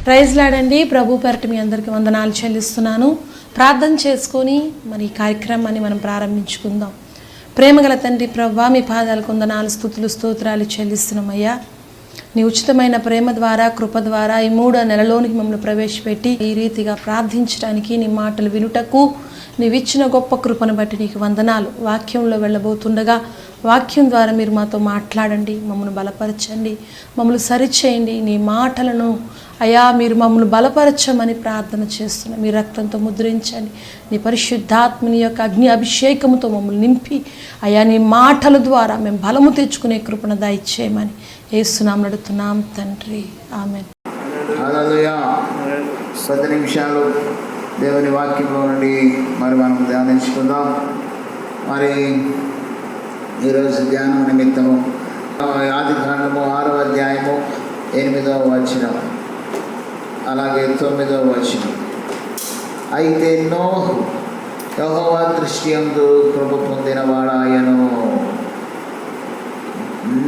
Praise లాడండి. ప్రభు పేరట మీ అందరికీ వందనాలు చెల్లిస్తున్నాను. ప్రార్థన చేసుకొని మరి ఈ కార్యక్రమాన్ని మనం ప్రారంభించుకుందాం. ప్రేమగల తండ్రి ప్రభువా, మీ పాదాలకు వందనాలు, స్తుతులు, స్తోత్రాలు చెల్లిస్తున్నామయ్యా. నీ ఉచితమైన ప్రేమ ద్వారా, కృప ద్వారా ఈ 3వ నెలలోనికి మమ్మల్ని ప్రవేశపెట్టి ఈ రీతిగా ప్రార్థించడానికి, నీ మాటలు వినుటకు నీవిచ్చిన గొప్ప కృపను బట్టి నీకు వందనాలు. వాక్యంలో వెళ్ళబోతుండగా వాక్యం ద్వారా మీరు మాతో మాట్లాడండి, మమ్మల్ని బలపరచండి, మమ్మల్ని సరిచేయండి. నీ మాటలను అయా మీరు మమ్మల్ని బలపరచమని ప్రార్థన చేస్తున్నాం. మీ రక్తంతో ముద్రించండి, నీ పరిశుద్ధాత్మని యొక్క అగ్ని అభిషేకముతో మమ్మల్ని నింపి అయా నీ మాటల ద్వారా మేము బలము తెచ్చుకునే కృపను దయచేయమని యేసునామమున అడుగుతున్నాం తండ్రి, ఆమేన్. హల్లెలూయా. 10 నిమిషాలు దేవుని వాక్యంలో నుండి మరి మనం ధ్యానించుకుందాం. మరి ఈరోజు ధ్యానం నిమిత్తము ఆదికాండము 6వ అధ్యాయము 8వ వచనం, అలాగే 9వ వచనం. అయితే నోహు యెహోవా దృష్టి యందు కృప పొందినవాడాయను.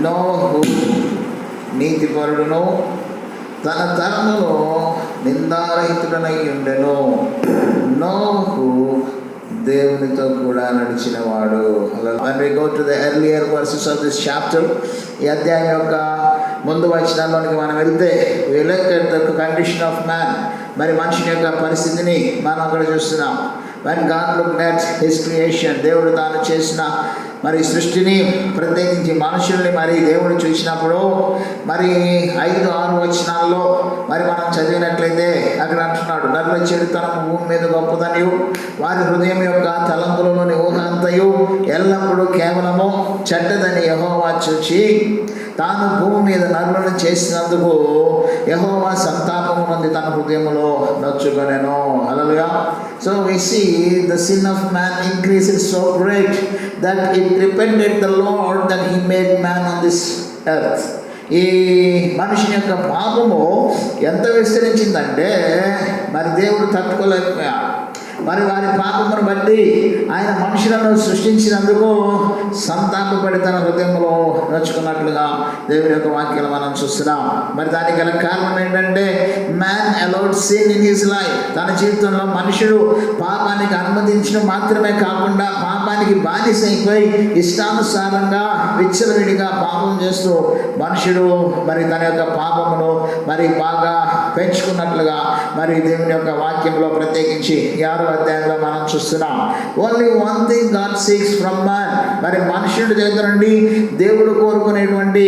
నోహు నీతిపరుడును తన తరములో నిందారహితుడనై ఉండెను. నోహు దేవునితో కూడా నడిచినవాడు. When we go to the earlier verses of this chapter, ఈ అధ్యాయం యొక్క ముందు వచనాల్లోనికి మనం వెళ్తే we look at the condition of man. మరి మనిషిని యొక్క పరిస్థితిని మనం అక్కడ చూస్తున్నాం. When God looked at his creation, దేవుడు తాను చేసిన మరి సృష్టిని, ప్రత్యేకించి మనుషుల్ని మరి దేవుడు చూసినప్పుడు మరి 5-6 వచనాల్లో మరి మనం చదివినట్లయితే అక్కడ అంటున్నాడు, నరుల చెడుతనము భూమి మీద గొప్పదనియు వారి హృదయం యొక్క తలంపులలోని ఊహ అంతయు ఎల్లప్పుడూ కేవలము చెడ్డదని యెహోవా చూచి తాను భూమి మీద నరులను చేసినందుకు యెహోవా సంతాపము నుండి తన హృదయములో నొచ్చుకొనెను. హల్లెలూయా. So we see the sin of man increases so great that it repented the Lord that he made man on this earth. ఈ మనిషిని యొక్క పాపము ఎంత విస్తరించిందంటే మరి దేవుడు తట్టుకోలేకపోయాడు. మరి వారి పాపమును బట్టి ఆయన మనుషులను సృష్టించినందుకు సంతాపపడి తన హృదయంలో నొచ్చుకున్నట్లుగా దేవుని యొక్క వాక్యాలు మనం చూస్తున్నాం. మరి దానికి గల కారణం ఏంటంటే man allowed sin in his life. తన జీవితంలో మనుషుడు పాపానికి అనుమతించడం మాత్రమే కాకుండా పాపానికి బానిస అయిపోయి ఇష్టానుసారంగా విచ్చలవిడిగా పాపం చేస్తూ మనుషుడు మరి తన యొక్క పాపమును మరి బాగా పెంచుకున్నట్లుగా మరి దేవుని యొక్క వాక్యంలో ప్రత్యేకించి 6వ అధ్యాయంలో మనం చూస్తున్నాం. Only one thing God seeks from man. మరి మనుషుడి దగ్గర నుండి దేవుడు కోరుకునేటువంటి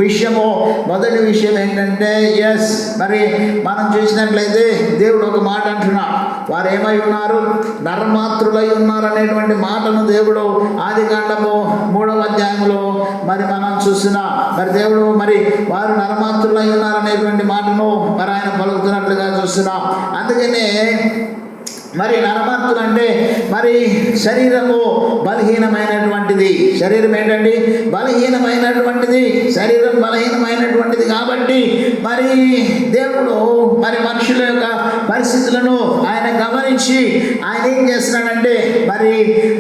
విషయము, మొదటి విషయం ఏంటంటే ఎస్, మరి మనం చూసినట్లయితే దేవుడు ఒక మాట అంటున్నాడు, వారు ఏమై ఉన్నారు, నరమాతృలై ఉన్నారు అనేటువంటి మాటను దేవుడు ఆదికాండము 3వ అధ్యాయంలో మరి మనం చూస్తున్నాం. మరి దేవుడు మరి వారు నరమాతృలై ఉన్నారు అనేటువంటి మాటను మరి ఆయన పలుకుతున్నట్లుగా చూస్తున్నాం. అందుకనే మరి నరమాతృలు అంటే మరి శరీరము బలహీనమైనటువంటిది. శరీరం ఏంటండి? బలహీనమైనటువంటిది. శరీరం బలహీనమైనటువంటిది కాబట్టి మరి దేవుడు మరి మనుషుల యొక్క పరిస్థితులను ఆయన గమనించి ఆయన ఏం చేస్తున్నాడంటే మరి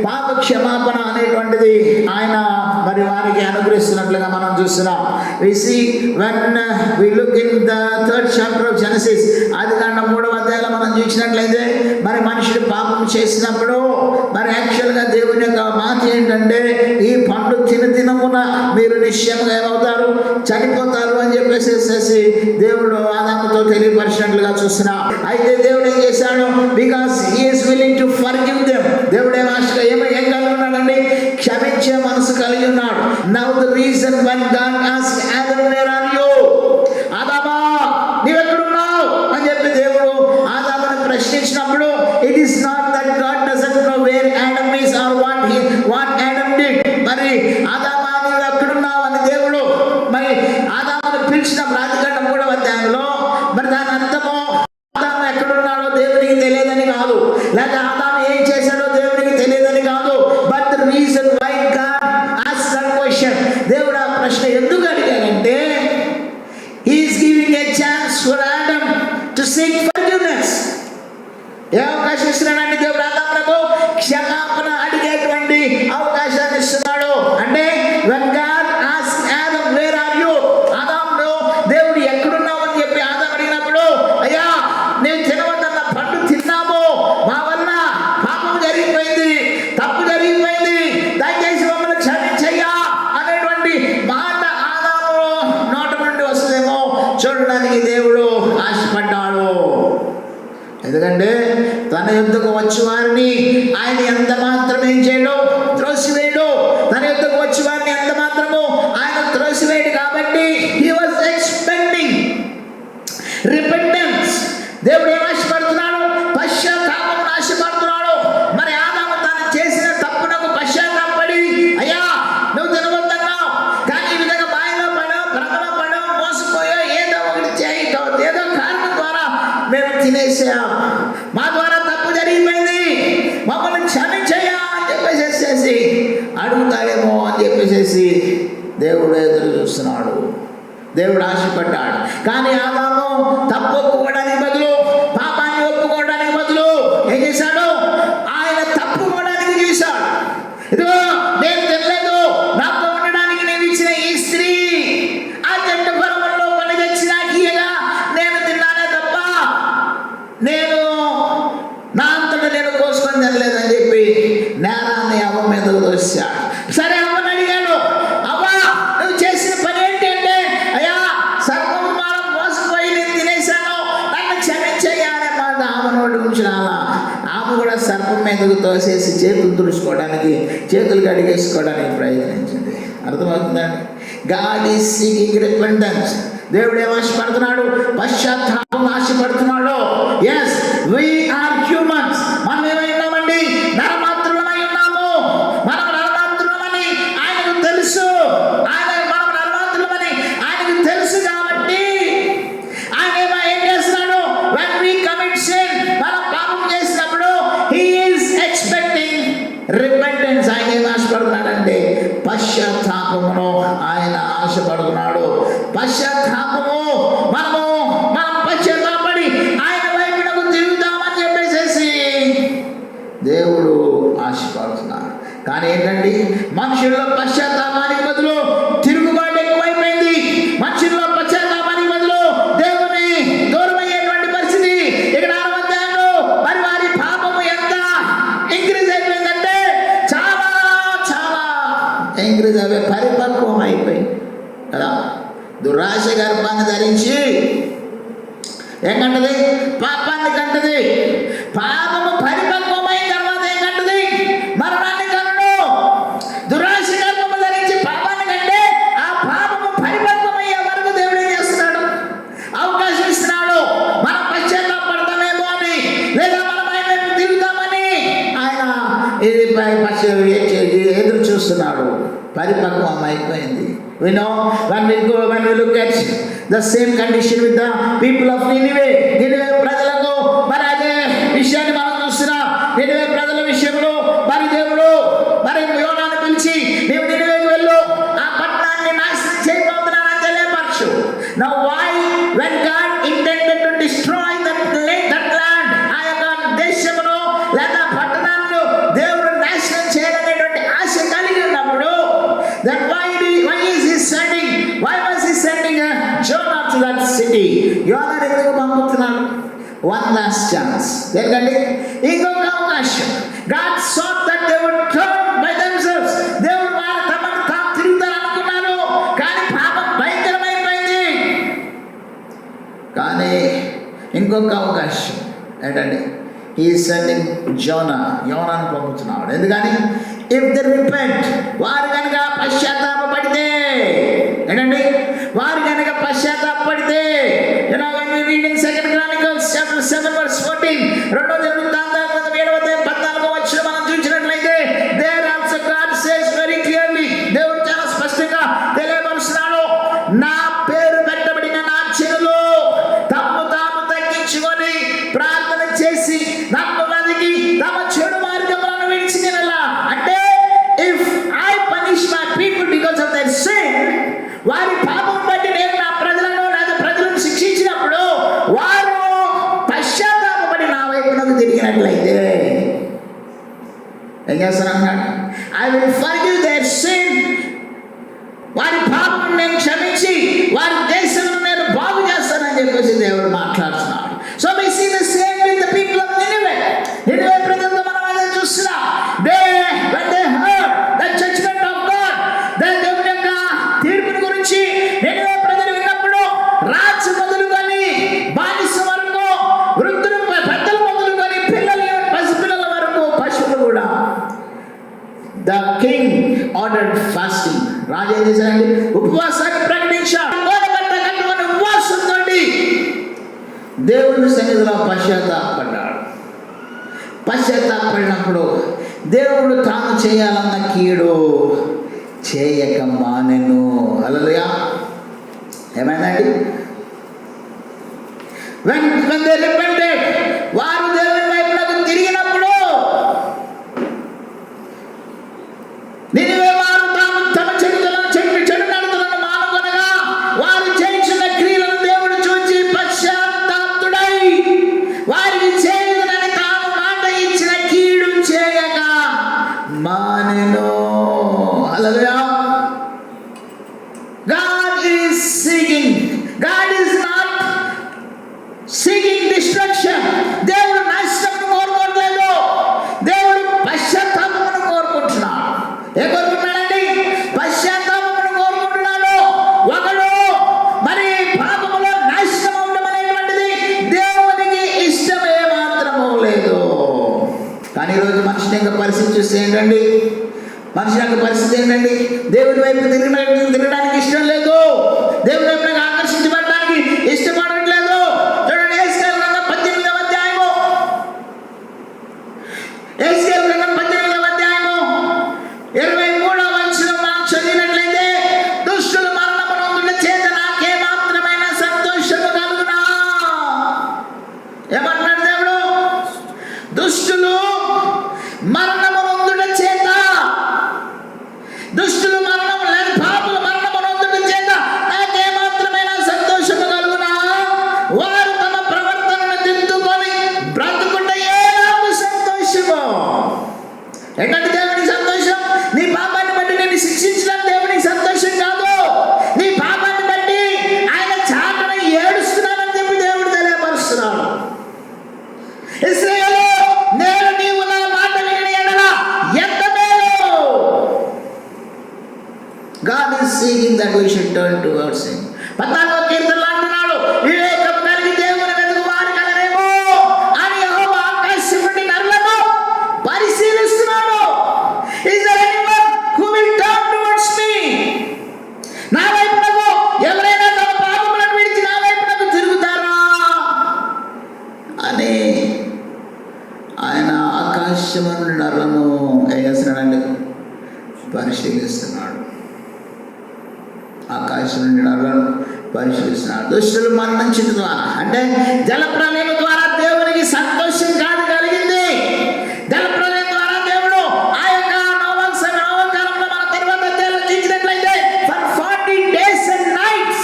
పాప క్షమాపణ అనేటువంటిది ఆయన మరి వారికి అనుగ్రహిస్తున్నట్లుగా మనం చూస్తున్నాం. We see when we look in the 3rd chapter of Genesis, ఆదికాండం 3వ అధ్యాయంలో మనం చూసినట్లయితే మరి మనుషుడు పాపం చేసినప్పుడు మరి యాక్చువల్గా దేవుని యొక్క మాట ఏంటంటే ఈ పండు తినమున మీరు నిశ్చయంగా ఏమవుతారు, చనిపోతారు అని చెప్పేసి దేవుడు ఆదాముతో తెలియపరిచినట్లుగా చూస్తున్నాం. అయితే దేవుడు ఏం చేశాడు? Because he is willing to forgive them. దేవుడు ఏం కలిగి ఉన్నాడండి? క్షమించే మనసు కలిగి ఉన్నాడు. Now the reason when God asked Adam, where are you? ఆదామా నీవెక్కడున్నావు అని చెప్పి దేవుడు ఆదామును ప్రశ్నించినప్పుడు it is not that God doesn't know where Adam is or what Adam did. మరి ఆదామా నీవు ఎక్కడున్నావు అని దేవుడు మరి ఆదామును పిలిచినప్పుడు ఆదికాండం 3వ అధ్యాయంలో మరి దాని అర్థము ఆదాము ఎక్కడున్నాడో దేవునికి తెలియదని కాదు, లేక ఆదాము ఏం చేశాడో దేవునికి తెలియదని కాదు. But the reason why God asked that question, దేవుడు ఆ ప్రశ్న ఎందుకు అడిగాడంటే he is giving a chance for Adam to seek forgiveness. ఏ అవకాశం ఇస్తున్నాడంటే దేవుడు ఆదామునకు క్షమాపణ అడిగేటువంటి అవకాశాన్ని ఇస్తున్నాడు. అంటే when God asked Adam, where are you? ఆదాము దేవుడు ఎక్కడున్నావు అని చెప్పి ఆదాము అడిగినప్పుడు అయ్యా చూడడానికి దేవుడు ఆశపడ్డాడు. ఎందుకంటే తన యుద్ధకు వచ్చి వారిని ఆయన ఎంత మాత్రం ఏం చేయడు, త్రోసివేయడు. తన యుద్ధకు వచ్చి వారిని ఎంత మాత్రము ఆయన త్రోసివేయడు. కాబట్టి he was expecting repentance. దేవుడు ఏం ఆశపడుతున్నాడు? పశ్చాత్తాపం ఆశపడుతున్నాడు. మరి ఆదాము తాను చేసిన తప్పునకు పశ్చాత్తాపడి, అయ్యా నువ్వు తినవద్దన్నావు, కానీ ఈ విధంగా బాయిలో పడో, భ్రమలో పడో, మోసపోయో, ఏదో ఒకటి చేయటం, ఏదో కారణం ద్వారా మేము తినేసాం, మా ద్వారా తప్పు జరిగిపోయింది, మమ్మల్ని క్షమించయ్యా అని చెప్పేసేసి అడుగుతాడేమో అని చెప్పేసి దేవుడు ఎదురు చూస్తున్నాడు. దేవుడు ఆశపడ్డాడు. కానీ ఆదాము తప్పు ఒప్పుకోవడానికి బదులు, పాపాన్ని ఒప్పుకోవడానికి బదులు ఏం చేశాడు? ఆయన తప్పుకోవడానికి చూశాడు. ఇదిగో నేను తినలేదు, నాతో ఉండడానికి నేను ఇచ్చిన ఈ స్త్రీ ఆ చెట్టు ఫలములో పని తెచ్చి నాకు ఇయ్యగా నేను తిన్నానే తప్ప నేను నా అంతటా నేను కోసుకొని తినలేదని చెప్పి నేరాన్ని అవ్వ మీద దోశాడు. సరే అవ్వని అడిగాడు, అవ్వా నువ్వు చేసిన పని ఏంటి అంటే, అయ్యా సర్పము మాల మోసపోయి నేను తినేశాను, నన్ను క్షమించయ్యానే మాట ఆమె నోటి నుంచి రాలా. ఆమె కూడా సర్పం మీదకు తోసేసి చేతులు తుడుచుకోవడానికి, చేతులు కడిగేసుకోవడానికి ప్రయత్నించింది. అర్థమవుతుందండి? God is seeking repentance. దేవుడు ఏం ఆశపడుతున్నాడు? పశ్చాత్తాపం ఆశపడుతున్నాడు. Yes, we are humans. మనం ఏమై ఉన్నామండి? నరమాత్రులమై ఉన్నాము. మనం నరమాత్రులమని ఆయనకు తెలుసు. మనం నరమాత్రులమని ఆయనకు తెలుసు కాబట్టి ఆయన ఏం చేస్తున్నాడు? when we commit sin, మనం పాపం చేసినప్పుడు he is expecting repentance. ఆయన ఏం ఆశపడుతున్నాడంటే పశ్చాత్తాపమును ఆయన ఆశపడుతున్నాడు. పశ్చాత్తాపము మనం పశ్చాత్తాపడి ఆయన వైపునకు తిరుగుతామని చెప్పేసి దేవుడు ఆశపడుతున్నాడు. కానీ ఏంటండి, మనుషుల్లో పశ్చాత్తాపానికి బదులు తిరుగుబాటు ఎక్కువైపోయింది. మనుషుల్లో పశ్చాత్తాపానికి బదులు దేవుని దూరం అయ్యేటువంటి పరిస్థితి ఇక్కడ ఆరంభించారు. మరి వారి పాపము ఎంత ఇంక్రీజ్ అయిపోయిందంటే చాలా చాలా ఇంక్రీజ్ అయిపోయి పరిపక్వం అయిపోయింది కదా. దురాశ గర్భాన్ని ధరించి ఏం కంటది? పాపాన్ని కంటది. పాపము పరిపక్వమైన తర్వాత ఏం కంటది? మరణాన్ని కనుడు. దురాశ గర్భము ధరించి పాపాన్ని కంటే ఆ పాపము పరిపక్వమయ్యే వరకు దేవుడు ఏం చేస్తున్నాడు? అవకాశం ఇస్తున్నాడు. మనం పశ్చాత్తాపడతామేమో అని, లేదా మనం ఆయన తిరుగుతామని ఆయన ఎదురు చూస్తున్నాడు. పరిపక్వం అయిపోయింది. We know when we look at the same condition with the people of Nineveh. Nineveh ప్రజలకు మరి అదే విషయాన్ని మనం చూస్తున్నాం. Nineveh ప్రజల విషయంలో మరి దేవుడు మరి యోనాను పిలిచి, నీవు నినివేకి వెళ్ళు, ఆ పట్టణాన్ని నాశనం చేయబోతున్నానని తెలియపరచు. Now why when God intended to destroy that land, ఆ యొక్క దేశమును లేదా పట్టణాన్ని దేవుడు నాశనం చేయాలనేటువంటి ఆశ కలిగి ఉన్నప్పుడు, then why is he sending? Why was he sending Jonah to that city? యోనా ఎందుకు పంపుతున్నాడు? One last chance. ఎందుకంటే ఇంకొక అవకాశం. God sought that they would turn by themselves. దేవుడు వారు తమను తాము తిరుగుతారనుకున్నారు, కానీ పాపం భయంకరమైపోయింది. కానీ ఇంకొక అవకాశం ఏంటంటే he is sending యోనాను పంపుతున్నాడు. ఎందుకని? if they repent, వారు కనుక పశ్చాత్తాపడితే, ఏంటండి, వారు కనుక పశ్చాత్తాపడితే, when we read in 2 Chronicles chapter 7 verse 14, రెండో దినవృత్తాంతాల గ్రంథం 7వ అధ్యాయం 14వ వచనం మనం చూసినట్లయితే, there also God says very clearly, దేవుడు చాలా స్పష్టంగా తెలియపరుస్తున్నాడు, నా పేరు పెట్టబడిన నా జనులు తమ్ము తాము తగ్గించుకొని ప్రార్థన చేసి నన్ను వెతికి తమ చెడు మార్గములను విడిచినలా. అంటే if I punish my people because of their sin, వారి పాపం బట్టి నేను నా ప్రజలను లేదా ప్రజలను శిక్షించినప్పుడు వారు పశ్చాత్తాపపడి నా వైపునకు తిరిగినట్లయితే ఏం చేస్తానన్నాడు? I will forgive their sin. వారి పాపం నేను క్షమించి వారి దేశంలో నేను బాగు చేస్తానని చెప్పేసి దేవుడు మాట్లాడుతున్నాడు. So we see the same with the people of Nineveh. Nineveh ప్రజలతో మనం అదే చూస్తున్నాం. When they heard the judgment of God, దేవుని యొక్క తీర్పుని గురించి నినివే ప్రజలు విన్నప్పుడు రాజు ఆర్డర్డ్ ఫాస్టింగ్. రాజు ఏం చేశాడండి? ఉపవాసాన్ని ప్రకటించాడు. ఉపవాసంతో దేవుని సన్నిధిలో పశ్చాత్తాపడ్డాడు. పశ్చాత్తాపడినప్పుడు దేవుడు తాను చేయాలన్న కీడు చేయక మానెను. హల్లెలూయా. ఏమైందండి? when they repented, వారు దేవుని వైపునకు తిరిగినప్పుడు నినివే వారు తమ చెడు నడతలను మానుకొనగా వారు చేయించిన క్రియలను దేవుడు చూచి పశ్చాత్తాపతుడై వారికి చేయదని తాను మాట ఇచ్చిన కీడు చేయక మానెను. హల్లెలూయా. God is seeking. God is not seeking destruction. దేవుడు నాశనమును కోరుకోవట్లేదు. దేవుడు పశ్చాత్తాపమును కోరుకుంటున్నాడు. ఏ కోరుకుంటున్నాడండి? పశ్చాత్తాపమును కోరుకుంటున్నాడు. ఒకడు మరి పాపములో నాశనం ఉండడం అనేటువంటిది దేవునికి ఇష్టమే మాత్రము లేదు. కానీ ఈరోజు మనిషిని యొక్క పరిస్థితి చూస్తే ఏంటండి? మనిషి యొక్క పరిస్థితి ఏంటండి? దేవుని వైపు తిరగడానికి ఇష్టం లేదు. దేవుని వైపు ఆకర్షించబడడానికి ఇష్టపడట్లేదు. చూడండి, యేసుకేలు గ్రంథం 18వ అధ్యాయము, యేసుకేలు గ్రంథం 18వ అధ్యాయము 23వ వచనం మనం చదివినట్లయితే, దుష్టులు మరణమునందుట చేత నాకే మాత్రమైన సంతోషము కలుగునా. ఏమంటున్నాడు దేవుడు? దుష్టులు మరణమునందుట చేత, దుష్టులు మరణం లేని పాపులు మరణమునందుట చేత నాకే మాత్రమైన సంతోషము కలుగునా. వారు తమ ప్రవర్తనను దిద్దుకొని బ్రతుకుంటే నాకు సంతోషము. ఏంటంటే దేవునికి సంతోషం? నీ పాపాన్ని బట్టి నేను శిక్షించడం దేవునికి సంతోషం కాదు. నీ పాపాన్ని బట్టి ఆయన చాటన ఏడుస్తున్నానని చెప్పి దేవుడు తెలియపరుస్తున్నాడు. ఇశ్రాయేలు, నేను నీవు నా మాట విని ఎడల ఎంత మేలు. God is seeking that we should turn towards Him. 14వ కీర్తనలో అంటున్నాడు, వివేకము కలిగి దేవుని వెతుకు వారు కలరేమో అని యెహోవా ఆకాశం నుండి నరులను పరిశీలిస్తున్నాడు. Is there anyone who will turn towards me? నా వైపునకు ఎవరైనా తమ పాపములను విడిచి నా వైపునకు తిరుగుతారా అని ఆయన ఆకాశం నుండి నరులను ఏం చేస్తున్నాడండి? పరిశీలిస్తున్నాడు. ఆకాశం నుండి నరులను పరిశీలిస్తున్నాడు. దుష్టులు మరణించిన ద్వారా, అంటే జలప్రలయం ద్వారా దేవునికి సంతోషం కాదు కలిగింది. జలప్రలయం ద్వారా దేవుడు ఆ యొక్క నోవకాలంలో మన తర్వాత చూసినట్లయితే for 40 days and nights,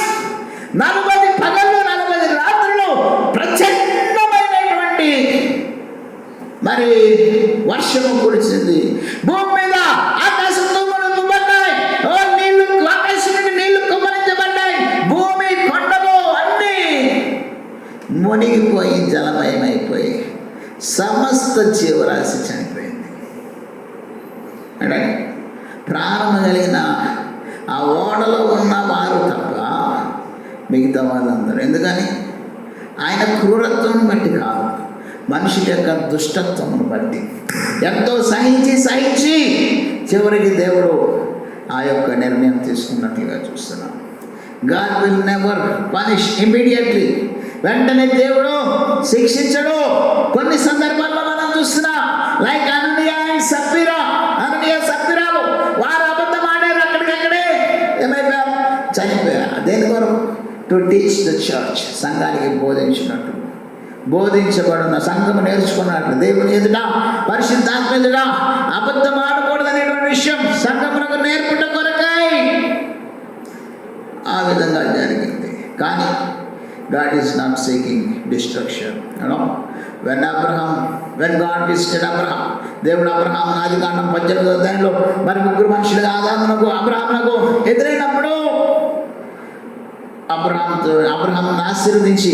40 పగళ్ళు 40 రాత్రులు ప్రచండమైనటువంటి మరి వర్షము కురిసింది. భూమి మీద ఆకాశం తుమ్ములు పడ్డాయి. నీళ్లు ఆకాశం నుండి నీళ్లు కుమ్మరించబడ్డాయి. భూమి కొండలు అన్నీ మునిగిపోయి జలమయమైపోయి సమస్త జీవరాశి చనిపోయింది. అంటే ప్రాణం కలిగిన ఆ ఓడలో ఉన్న వారు తప్ప మిగతా వాళ్ళందరూ. ఎందుకని? ఆయన క్రూరత్వం బట్టి కాదు, మనుషుల యొక్క దుష్టత్వమును బట్టి ఎంతో సహించి చివరికి దేవుడు ఆ యొక్క నిర్ణయం తీసుకున్నట్లుగా చూస్తున్నాం. God will never punish immediately. వెంటనే దేవుడు శిక్షించడు. కొన్ని సందర్భాల్లో మనం చూస్తున్నాం, లైక్ అననీయ సప్పిరాలు వారు అబద్ధం ఆడారు. అక్కడికక్కడే ఏమైపోయారు? చనిపోయారు. దేని కొరకు? To teach the church. సంఘానికి బోధించినట్టు, బోధించబడిన సంఘము నేర్చుకున్నట్లు దేవుని ఎదుట, పరిశుద్ధాత్మ ఎదుట అబద్ధం ఆడకూడదు అనేటువంటి విషయం సంఘమునకు నేర్పుట కొరకై ఆ విధంగా జరిగింది. కానీ God is not seeking destruction. You know, when God visited Abraham, దేవుడు అబ్రహాం ఆదికాండం 18వ అధ్యాయంలో మరి ముగ్గురు మనుషులుగా ఆదామునకు అబ్రహామునకు ఎదురైనప్పుడు అబ్రహామును ఆశీర్వదించి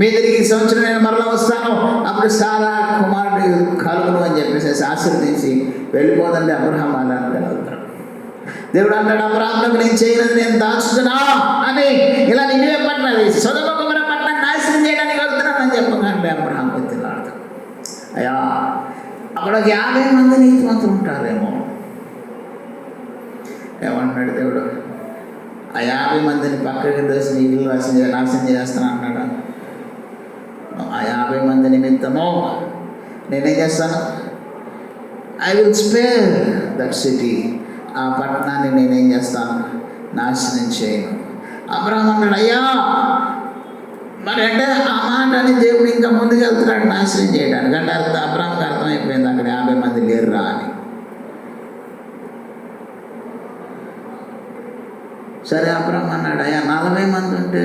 మీ దగ్గరికి సంవత్సరం నేను మరలా వస్తాను, అప్పుడు సారా కుమారుడు కలుగును అని చెప్పేసి ఆశీర్వదించి వెళ్ళిపోదండి అబ్రహాం అలా వెళ్తాడు. దేవుడు అంటాడు, అబ్రహామునకు నేను చేయలేదు నేను దాచుతున్నా అని, ఇలా నిన్నే పట్టినది సొదొమ గొమొర్రా పట్టణాన్ని నాశనం చేయడానికి వెళ్తున్నానని చెప్పకండి అబ్రహాం ఎత్తిలాడతాడు. అయ్యా అక్కడ 50 మంది నీతిమంతులు ఉంటారేమో, ఏమంటున్నాడు దేవుడు? ఆ 50 మందిని పక్కకి దోసి నీళ్ళు నాశనం చేస్తాను అంటున్నాడు. ఆ 50 మంది నిమిత్తము నేనేం చేస్తాను? I will spare that city. ఆ పట్టణాన్ని నేనేం చేస్తాను? నాశనం చేయను. అబ్రహాము అన్నాడు, అయ్యా మరి అంటే ఆ మాట అని దేవుడు ఇంకా ముందుకు వెళ్తున్నాడు నాశనం చేయడానికి. అంటే అబ్రహాంకి అర్థమైపోయింది అక్కడ 50 మంది లేరురా అని. సరే అబ్రహాం అన్నాడు, అయ్యా 40 మంది ఉంటే,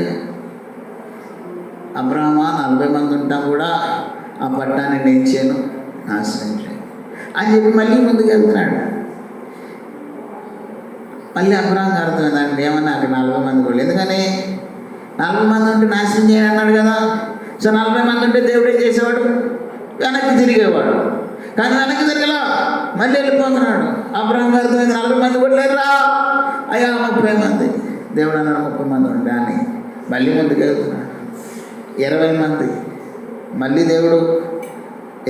అబ్రహమా 40 మంది ఉంటాం కూడా ఆ పట్టణాన్ని నేను చేయను, నాశనం చేయను అని చెప్పి మళ్ళీ ముందుకు వెళ్తున్నాడు. మళ్ళీ అబ్రహాంకి అర్థమైందండి ఏమన్నా అక్కడ 40 మంది కూడా, ఎందుకని 40 మంది ఉంటే నాశనం చేయను అన్నాడు కదా. సో 40 మంది ఉంటే దేవుడు ఏం చేసేవాడు? వెనక్కి తిరిగేవాడు. కానీ వెనక్కి తిరిగేలా మళ్ళీ వెళ్ళిపోతున్నాడు. అబ్రహాంకి అర్థమైంది 40 మంది కూడా లేరురా, అయ్యా 30 మంది. దేవుడు అన్నాడు 30 మంది ఉంటే అని మళ్ళీ ముందుకు వెళ్తున్నాడు. 20 మంది. మళ్ళీ దేవుడు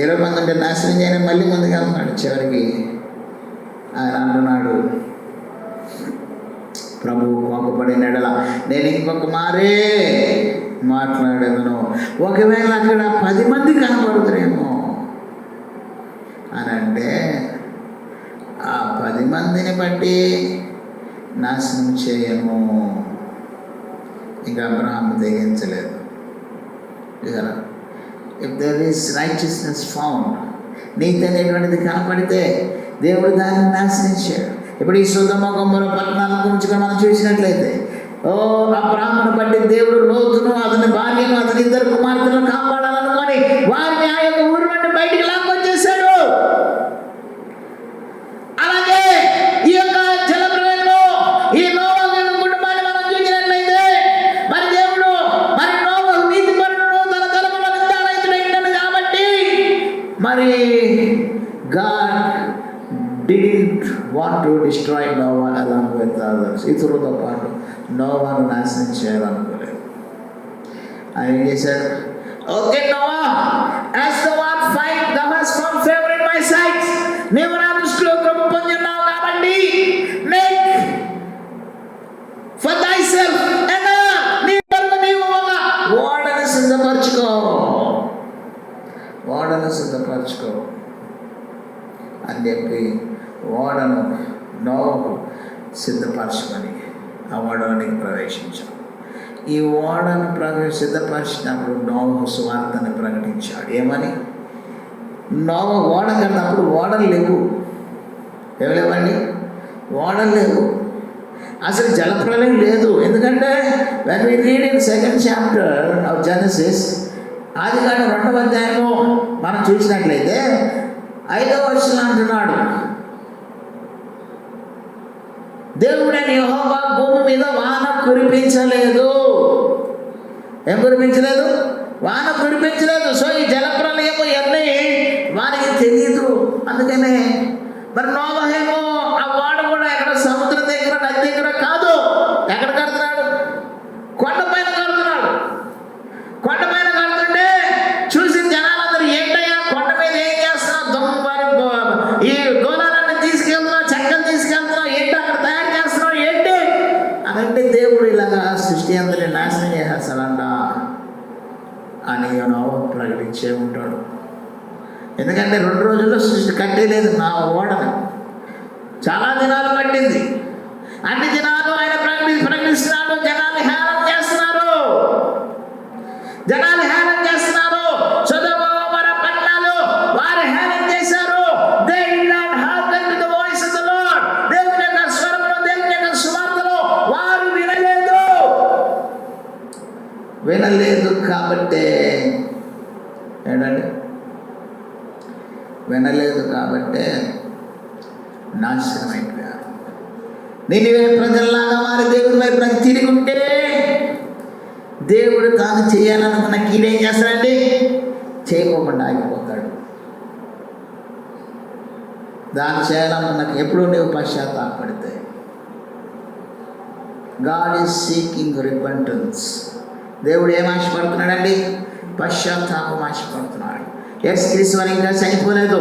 20 మంది ఉంటే నాశనం చేయని మళ్ళీ ముందుకు వెళ్తున్నాడు. చివరికి ఆయన అంటున్నాడు, ప్రభువు కోపపడినడలా నేను ఇంకొక మారే మాట్లాడేదను, ఒకవేళ అక్కడ 10 మంది కనపడుతురేమో అని అంటే ఆ 10 మందిని బట్టి నాశనం చేయము. ఇంకా అబ్రహాము తెగించలేదు. If there is righteousness found, నీతి అనేటువంటిది కనపడితే దేవుడు దాన్ని నాశనించాడు. ఇప్పుడు ఈ సొదొమ గొమొర్రా పట్టణాల గురించి మనం చూసినట్లయితే, అబ్రహామును బట్టి దేవుడు లోతును అతని భార్యను అతని 2 కుమార్తెలను కాపాడాలనుకొని వారిని ఆ యొక్క ఊరు నుండి బయటికి లాక్కొచ్చేశాడు. అలాగే ఈ యొక్క జలప్రలయంలో ఈ నోవహు కుటుంబాన్ని మనం చూసినట్లయితే మరి దేవుడు మరి నోవహు నీతిపరుడును తన తరముల నిందారహితుడైండను కాబట్టి మరి God didn't want to destroy Noah along with others. ఇతరులతో పాటు నోవాను నాశనం చేయాలనుకోలేదు. ఆయన ఏం చేశాడు? Okay Noah, as the one find thou hast found favor in my sight, నీవు నా దృష్టిలో కృప పొందినావు కాబట్టి make for thyself and నీ కొరకు నీవు ఒక ఓడను సిద్ధపరచుకో అని చెప్పి ఓడను నోవహు సిద్ధపరచుకొని ఆ ఓడలోనికి ప్రవేశించాడు. ఈ ఓడను సిద్ధపరిచినప్పుడు నోవహు సువార్తను ప్రకటించాడు. ఏమని? నోవహు ఓడ కట్టినప్పుడు ఓడలు లేవు. ఏమి లేవండి? ఓడలు లేవు. అసలు జలప్రలయం లేదు. ఎందుకంటే when we read in 2nd chapter of Genesis, ఆదికాండం 2వ అధ్యాయంలో మనం చూసినట్లయితే 5వ వచనం అంటున్నాడు, దేవుడైన యెహోవా భూమి మీద వాన కురిపించలేదు. ఏం కురిపించలేదు? వాన కురిపించలేదు. సో ఈ జలప్రలయము ఇవన్నీ వారికి తెలియదు. అందుకనే మరి నోవహేమో ఆ వాడు కూడా ఎక్కడ సముద్రం దగ్గర నది దగ్గర కాదు, ఎక్కడ కడుతున్నాడు? కొండపైన కడుతున్నాడు. కొండపైన కడుతుంటే చూసిన జనాలందరూ ఏంటయ్యా కొండ మీద ఏం చేస్తున్నావు? ఈ గోళాలన్నీ తీసుకెళ్తున్నావు, చెక్కలు తీసుకెళ్తున్నావు, ఏంటి అక్కడ తయారు చేస్తున్నావు ఏంటి అదంటే దేవుడు ఇలాగా సృష్టి అందరినీ నాశనం చేసేస్తాడంట అని నోవహు ప్రకటించే ఉంటాడు. ఎందుకంటే 2 రోజుల్లో సృష్టి కట్టేలేదు నా ఓడని. చాలా దినాలు పట్టింది. అన్ని దినాలు ఆయన ప్రకటిస్తున్నాడు. జనాలు హేళన చేస్తున్నారు. సొదొమ గొమొర్రా పట్టణాలు వారు హేళన చేశారు. They did not hearken to the voice of the Lord. దేవుని యొక్క స్వరమును, దేవుని యొక్క సువార్తను వారు వినలేదు కాబట్టి ఏంటంటే వినలేదు కాబట్టి నాశనం అయిపోయారు. నినివే ప్రజల్లాగా వారి దేవుని వైపు తిరిగి ఉంటే దేవుడు తాను చేయాలనుకున్న కీడేం చేస్తాడండి? చేయకోకుండా ఆగిపోతాడు. దాన్ని చేయాలనుకున్న ఎప్పుడు నువ్వు పశ్చాత్తాపడితే గాడ్ ఈజ్ సీకింగ్ రిపెంటెన్స్. దేవుడు ఏం ఆశపడుతున్నాడండి? పశ్చాత్తాపం ఆశపడుతున్నాడు. యేసుక్రీస్తు వారు ఇంకా చనిపోలేదు.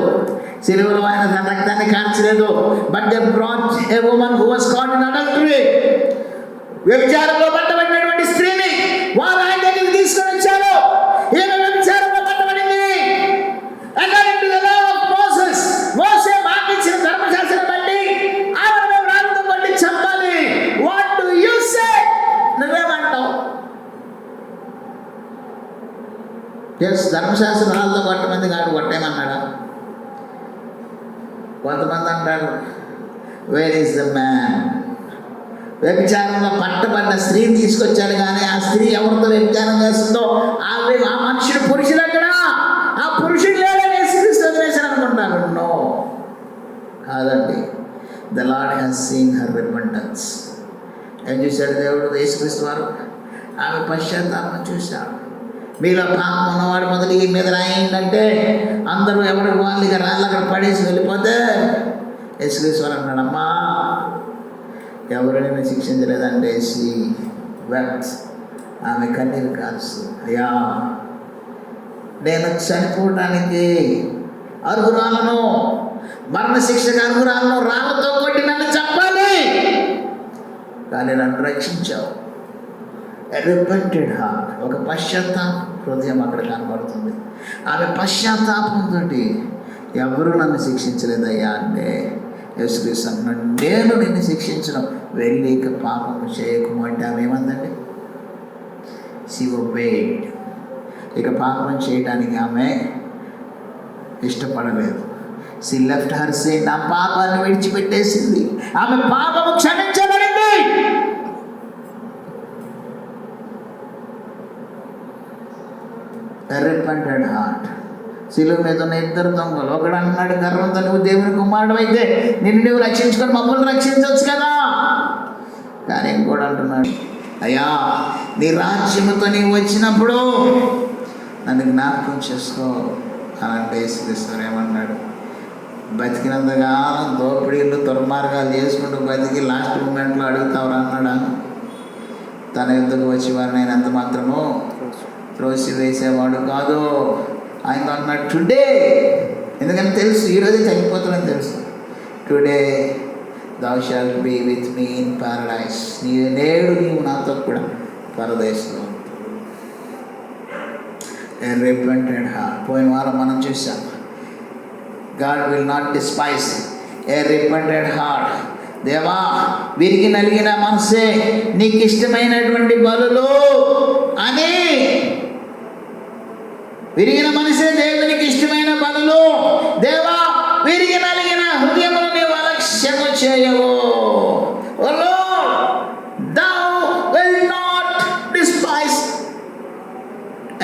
సిలువలో ఆయన తన రక్తాన్ని కార్చలేదు. But they brought a woman who was caught in adultery, వ్యభిచారంలో పట్టబడినటువంటి స్త్రీని వారు ఆయన దగ్గరికి తీసుకొని వచ్చారు. ఈమె వ్యభిచారంలో పట్టబడింది. According to the law of Moses, మోసే మాకిచ్చిన ధర్మశాస్త్రం బట్టి ఆమెను రాళ్ళతో కొట్టి చంపాలి. What do you say? నువ్వేమంటావు? ధర్మశాస్త్రం రాళ్ళతో కొట్టమంది కాదు, కొట్టేమన్నాడా? కొంతమంది అంటారు, వేర్ ఈస్ ద మ్యాన్? వ్యభిచారంలో పట్టబడ్డ స్త్రీని తీసుకొచ్చాడు, కానీ ఆ స్త్రీ ఎవరితో వ్యభిచారం చేస్తుందో ఆ మనుషుడు పురుషుడు అక్కడ, ఆ పురుషుడు లేడని వదిలేశారు అనుకుంటారు. నో, కాదండి. The lord has seen her repentance. ఏం చూశాడు దేవుడు? యేసుక్రీస్తు వారు ఆమె పశ్చాత్తాపం చూశాడు. మీలో పాపం ఉన్నవాడు మొదలు ఈ మీద రాయిందంటే అందరూ ఎవరికి వాళ్ళకి రాళ్ళు అక్కడ పడేసి వెళ్ళిపోతే యేసుక్రీస్తు వారు అన్నాడు, అమ్మా ఎవరు నేను శిక్షించలేదంటే ఆమె కన్నీరు కాల్సు, అయ్యా నేను చనిపోవడానికి అర్హురాలను, మరణశిక్షకు అర్హురాలను, రాళ్ళతో కొట్టి నన్ను చంపాలి, కానీ నన్ను రక్షించావు. రిపెంటెడ్ హార్ట్, ఒక పశ్చాత్తాప హృదయం అక్కడ కనబడుతుంది. ఆమె పశ్చాత్తాపంతో ఎవరు నన్ను శిక్షించలేదయ్యా అంటే యేసుక్రీస్తు అన్నాడు, నేను నిన్ను శిక్షించడం, వెళ్ళి ఇక పాపము చేయకు అంటే ఆమె ఏమందండి? She obeyed. ఇక పాపం చేయడానికి ఆమె ఇష్టపడలేదు. షీ లెఫ్ట్ హర్ సిన్, నా పాపాన్ని విడిచిపెట్టేసింది. ఆమె పాపము క్షమించబడింది. Repented heart. శిలువ మీద ఉన్న ఇద్దరు దొంగలు, ఒకడు అన్నాడు గర్వంతో, నువ్వు దేవుని కుమారుడు అయితే నిన్ను నువ్వు రక్షించుకొని మమ్మల్ని రక్షించవచ్చు కదా. కానీ ఇంకోడు అంటున్నాడు, అయ్యా నీ రాజ్యముతో నీవు వచ్చినప్పుడు నన్ను జ్ఞాపకం చేసుకో అని అంటే యేసుక్రీస్తు ఏమన్నాడు? బతికినంతకాలం దోపిడీలు దుర్మార్గాలు చేసుకుంటూ బతికి లాస్ట్ మూమెంట్లో అడుగుతావురా అన్నాడా? తన యుద్ధకు వచ్చి వారిని ఆయన ఎంత మాత్రమో త్రోసి వేసేవాడు కాదు. ఆయన అన్నాడు టుడే, ఎందుకంటే తెలుసు ఈరోజే చనిపోతాడని తెలుసు. Today thou shalt be with me in paradise. నేడు నీవు నాతో కూడా పరదేశంలో. Repented heart. పోయిన వారం మనం చూసాం, God will not despise a repentant heart. దేవా వీరికి నలిగిన మనసే నీకు ఇష్టమైనటువంటి బలులు అని, విరిగిన మనసే దేవునికి ఇష్టమైన బలులు. దేవా వీరికి నలిగిన హృదయమును నీవు అలక్ష్యము చేయవు. O Lord, thou will not despise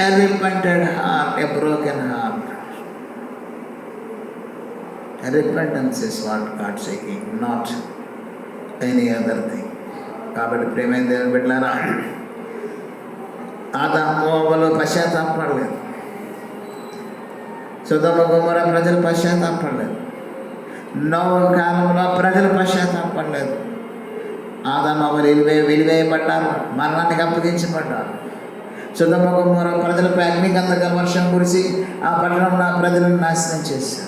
a repentant heart, a broken heart. Repentance is what God is seeking, not any other thing. కాబట్టి ప్రేమైన దేవుని బిడ్డలారా, ఆదాము హవ్వలు పశ్చాత్తాపడలేదు, సొదొమ గొమొర్ర ప్రజలు పశ్చాత్తాపడలేదు, నోవహు కాలంలో ప్రజలు పశ్చాత్తాపడలేదు. ఆదాము హవ్వలు వెలివేయబడ్డారు, మరణానికి అప్పగించబడ్డారు. సొదొమ గొమొర్ర ప్రజలపై అగ్నిగంధక వర్షం కురిసి ఆ పట్టణంలో ఆ ప్రజలను నాశనం చేశారు.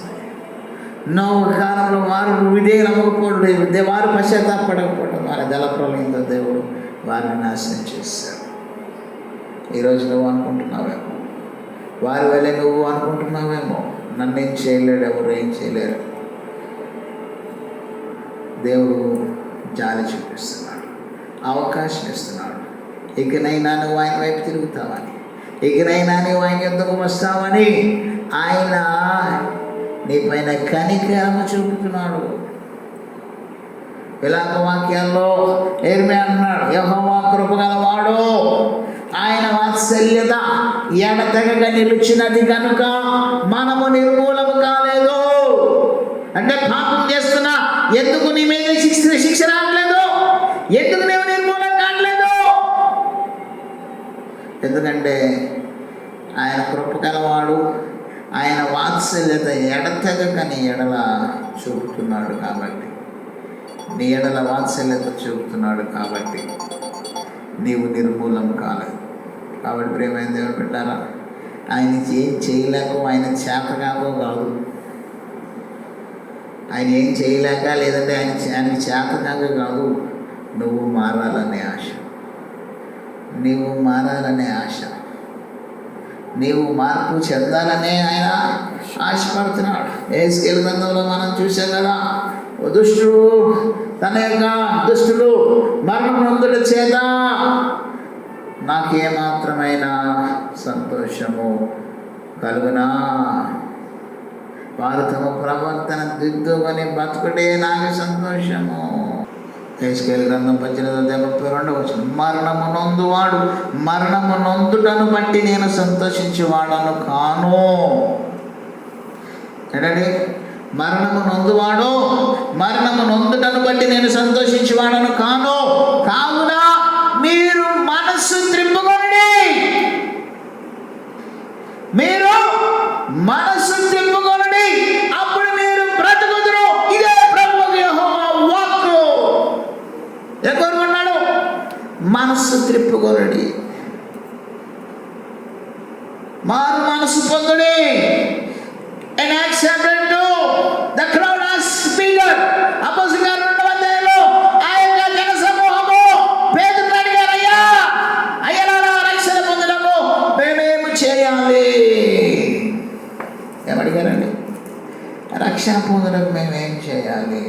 నోవహు కాలంలో వారు విధేయులు అవ్వకపోవడం, వారు పశ్చాత్తాపడకపోవడం, వారి జలప్రలయంతో దేవుడు వారిని నాశనం చేశారు. ఈరోజు నువ్వు అనుకుంటున్నావేమో, వారి వల్లే నువ్వు అనుకుంటున్నావేమో, నన్నేం చేయలేడు, ఎవరు ఏం చేయలేరు. దేవుడు జాలి చూపిస్తున్నాడు, అవకాశం ఇస్తున్నాడు. ఇకనైనా నువ్వు ఆయన వైపు తిరుగుతావని, ఇకనైనా నువ్వు ఆయన యుద్ధకు వస్తావని ఆయన నీ పైన కనికరము చూపుతున్నాడు. విలాప వాక్యాల్లో యెర్మీయా అన్నాడు, యెహోవా కృపగలవాడు, ఆయన వాత్సల్యత ఎడతెగక నిలిచినది కనుక మనము నిర్మూలము కాలేదు. అంటే పాపం చేస్తున్నా ఎందుకు నీ మీద శిక్ష రావట్లేదు? ఎందుకు నీవు నిర్మూలం కావట్లేదు? ఎందుకంటే ఆయన కృపగలవాడు, ఆయన వాత్సల్యత ఎడతెగక నీ ఎడల చూపుతున్నాడు కాబట్టి, నీ ఎడల వాత్సల్యత చూపుతున్నాడు కాబట్టి నీవు నిర్మూలం కాలేదు. కాబట్టి ప్రియమైన దేవుడు బిడ్డారా, ఆయన ఏం చేయలేకో, ఆయన చేతగాకో కాదు, ఆయన ఏం చేయలేక, లేదంటే ఆయనకి చేతకాక కాదు, నువ్వు మారాలనే ఆశ, నీవు మారాలనే ఆశ, నీవు మార్పు చెందాలనే ఆయన ఆశపడుతున్నాడు. యెహెజ్కేలు గ్రంథంలో మనం చూసాం కదా, దుష్టుడు తన యొక్క దుష్టుడు మరణం నొందుట చేత నాకేమాత్రమైన సంతోషము కలుగునా, వారు తమ ప్రవర్తన దిద్దుకొని బతుకుటే నాకు సంతోషము. యెహెజ్కేలు గ్రంథం 18:32 మరణము నొందువాడు మరణము నొందుటను బట్టి నేను సంతోషించేవాడను కాను. ఏంటండి? మరణము నొందువాడు మరణము నొందుటను బట్టి నేను సంతోషించేవాడను కాను. కావున మీరు మనస్సు త్రిప్పుకోండి, మీరు మనస్సు త్రిప్పుకోండి, అప్పుడు మీరు బ్రతుకుదురు. ఇదే ప్రభువు యెహోవా వాక్కు. ఎవరు అన్నాడు? మనస్సు త్రిప్పుకోండి, మారు మనసు పొందుడి. In Acts chapter 2, the crowd asked Peter, అపోస్తలుల కార్యాలు 2వ అధ్యాయంలో ఆ యొక్క జన సమూహము పేతురుని అడిగారు, అయ్యలారా రక్షణ పొందడము మేమేమి చేయాలి? ఏమడిగారండి? రక్షణ పొందడం మేమేం చేయాలి?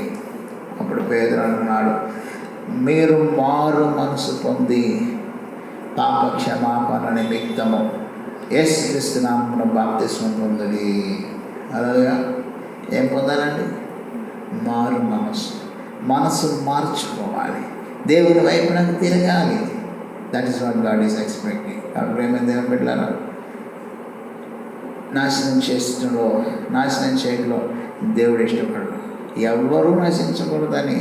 అప్పుడు పేతురు అంటున్నాడు, మీరు మారు మనసు పొంది పాప క్షమాపణ నిమిత్తము యేసుక్రీస్తు నామమున బాప్తిస్మం పొందుడి. అలాగా ఏం పొందాలండి? మారు మనసు మార్చుకోవాలి, దేవుని వైపునకు తిరగాలి. That is what God is expecting. కాబట్టి ఏమైంది? దేవుని బిడ్డలారా, నాశనం చేయడంలో దేవుడు ఇష్టపడడు. ఎవ్వరూ నశించకూడదని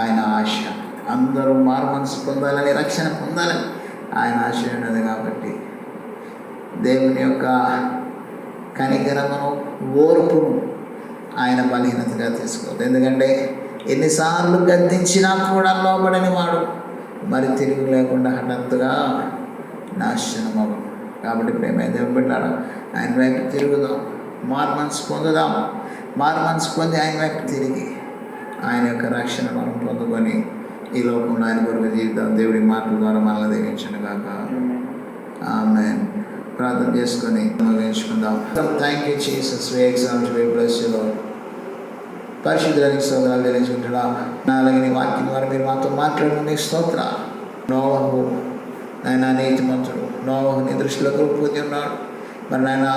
ఆయన ఆశ. అందరూ మారు మనసు పొందాలని, రక్షణ పొందాలని ఆయన ఆశ ఉన్నది. కాబట్టి దేవుని యొక్క కనికరమును, ఓర్పును ఆయన బలహీనతగా తీసుకోవద్దు. ఎందుకంటే ఎన్నిసార్లు గద్దించినా కూడా లోబడని వాడు మరి తిరిగి లేకుండా హఠాత్తుగా నాశనమవు. కాబట్టి ప్రేమ దేవుని బిడ్డలారా, ఆయన వైపు తిరుగుదాం, మారు మనసు పొందుదాం. మారు మనసు పొంది ఆయన వైపు తిరిగి ఆయన యొక్క రక్షణ మనం పొందుకొని ఈ లోకంలో ఆయన కొరకు జీవితం దేవుడి మాటల ద్వారా మనల్ని దీవించను గాక. ఆమేన్. ప్రార్థన చేసుకొని ముగించుకుందాం. Thank you Jesus, we exalt you, we bless you Lord. పరిశుద్ధునికి స్తోత్రాలు తెలియజేసుకుంటున్నాం. అలాగే నీ వాక్యం ద్వారా మీరు మాతో మాట్లాడిన నీ స్తోత్రాలు. నోవహు ఆయన నీతిమంతుడు, నోవహు నీ దృష్టిలో పొంది ఉన్నాడు. మరి నాయన,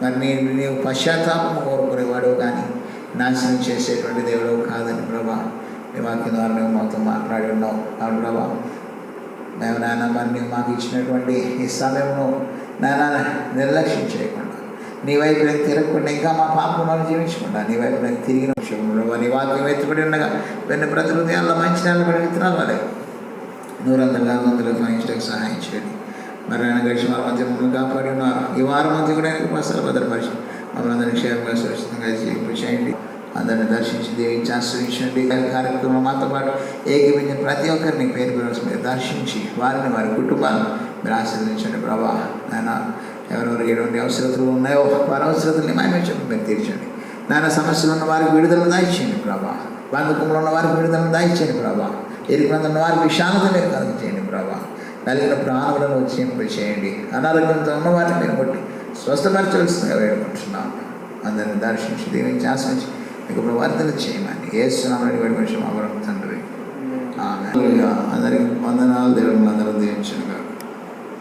మరి నీవు పశ్చాత్తాపం కోరుకునేవాడు కానీ నాశనం చేసేటువంటి దేవుడు కాదని ప్రభా నీ వాక్యం ద్వారా నువ్వు మాతో మాట్లాడి ఉన్నావు. అవును ప్రభా, మేము నాయన మరి నీవు మాకు ఇచ్చినటువంటి ఈ సమయంలో నాయన నిర్లక్ష్యం చేయకుండా, నీ వైపు నేను తిరగకుండా, ఇంకా మా పాపంలో జీవించకుండా నీ వైపు నేను తిరిగిన విషయంలో నీ వాక్యం ఎత్తుబడి ఉండగా వెన్ను ప్రతి హృదయాల్లో మంచి నెలబడి విత్తనాలు వలె 100 ఫలించడానికి సహాయం చేయండి. మరి ఆయన గడిచిన వారం మధ్య మమ్మల్ని కాపాడి ఉన్నారు. ఈ వారం మధ్య కూడా ఆయనకు ప్రసార భద్రపరిచి మమ్మల్ని అందరినీ క్షేమంగా సురక్షితంగా చేయండి. అందరిని దర్శించి దీవించి ఆశ్రయించండి. కార్యక్రమం మాతో పాటు ఏకీపించిన ప్రతి ఒక్కరిని పేరు మీరు దర్శించి వారిని, వారి కుటుంబాలను మీరు ఆశీర్వదించండి ప్రభా. నాయన, ఎవరెవరికి ఎటువంటి అవసరతలు ఉన్నాయో వారి అవసరతల్ని మాయమేర్చండి, మీరు తీర్చండి. నాయన, సమస్యలు ఉన్న వారికి విడుదలను దాయిచేయండి ప్రభా. బంధుకంలో ఉన్న వారికి విడుదలను దాయిచేయండి ప్రభా. ఎరుకునందు ఉన్న వారికి విశాలత మీరు కలిగించేయండి ప్రభా. కలిగిన ప్రాణులను వచ్చి చేయండి. అనారోగ్యంతో ఉన్న వారిని మీరు కొట్టి స్వస్థపరచవలసిందిగా వేడుకుంటున్నాం. అందరిని దర్శించి దీవించి ఆశ్రయించి మీకు ప్రవర్తన చేయమని యేసునామములో వేడుకొంటున్నాము తండ్రి. ఆమేన్. అందరికీ వందనాలు. దేవుడు అందరూ దీవించును గాక.